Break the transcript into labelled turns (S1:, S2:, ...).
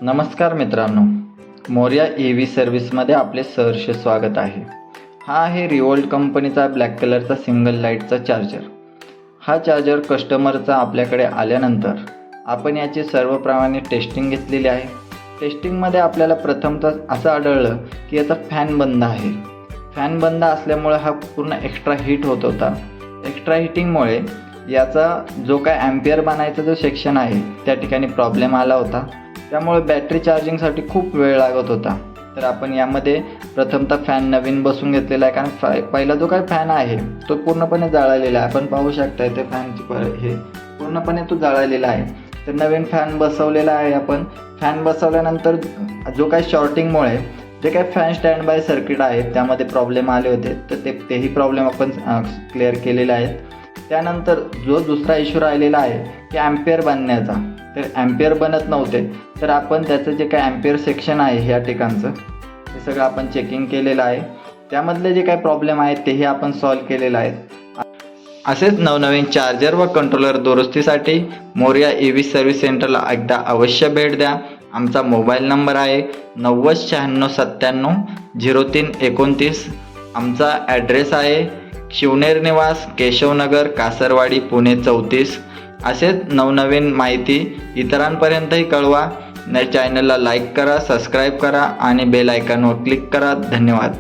S1: नमस्कार मित्रांनो, मोरया EV सर्व्हिसमध्ये आपले सहर्ष स्वागत आहे. हा आहे रिवोल्ट कंपनीचा ब्लॅक कलरचा सिंगल लाईटचा चार्जर. हा चार्जर कस्टमरचा आपल्याकडे आल्यानंतर आपण याची सर्वप्रमाणे टेस्टिंग घेतलेली आहे. टेस्टिंगमध्ये आपल्याला प्रथमतः असं आढळलं की याचा फॅन बंद आहे. फॅन बंद असल्यामुळे हा पूर्ण एक्स्ट्रा हीट होत होता. एक्स्ट्रा हीटिंगमुळे याचा जो काय ॲम्पियर बनायचा जो सेक्शन आहे त्या ठिकाणी प्रॉब्लेम आला होता. त्यामुळे बॅटरी चार्जिंगसाठी खूप वेळ लागत होता. तर आपण यामध्ये प्रथमतः फॅन नवीन बसवून घेतलेला आहे, कारण पहिला जो काय फॅन आहे तो पूर्णपणे जळालेला आहे. आपण पाहू शकता ते फॅनची हे पूर्णपणे तो जळालेला आहे. तर नवीन फॅन बसवलेला आहे. आपण फॅन बसवल्यानंतर जो काय शॉर्टिंगमुळे जे काय फॅन स्टँड बाय सर्किट आहे त्यामध्ये प्रॉब्लेम आले होते, तर तेही प्रॉब्लेम आपण क्लिअर केलेले आहेत. त्यानंतर जो दुसरा इश्यू राहिलेला आहे की ॲम्पियर बनण्याचा, तर ॲम्पियर बनत नव्हते. तर आपण त्याचं जे काय ॲम्पियर सेक्शन आहे ह्या ठिकाणचं ते सगळं आपण चेकिंग केलेलं आहे. त्यामधले जे काय प्रॉब्लेम आहेत तेही आपण सॉल्व केलेलं आहे. असेच नवनवीन चार्जर व कंट्रोलर दुरुस्तीसाठी मोरया EV सर्व्हिस सेंटरला एकदा अवश्य भेट द्या. आमचा मोबाईल नंबर आहे 9096970329. आमचा ॲड्रेस आहे शिवनेर निवास, केशवनगर, कासरवाडी, पुणे 34. असेच नवनवीन माहिती इतरांपर्यंतही कळवा. चॅनलला लाईक करा, सबस्क्राईब करा आणि बेल आयकॉनवर क्लिक करा. धन्यवाद.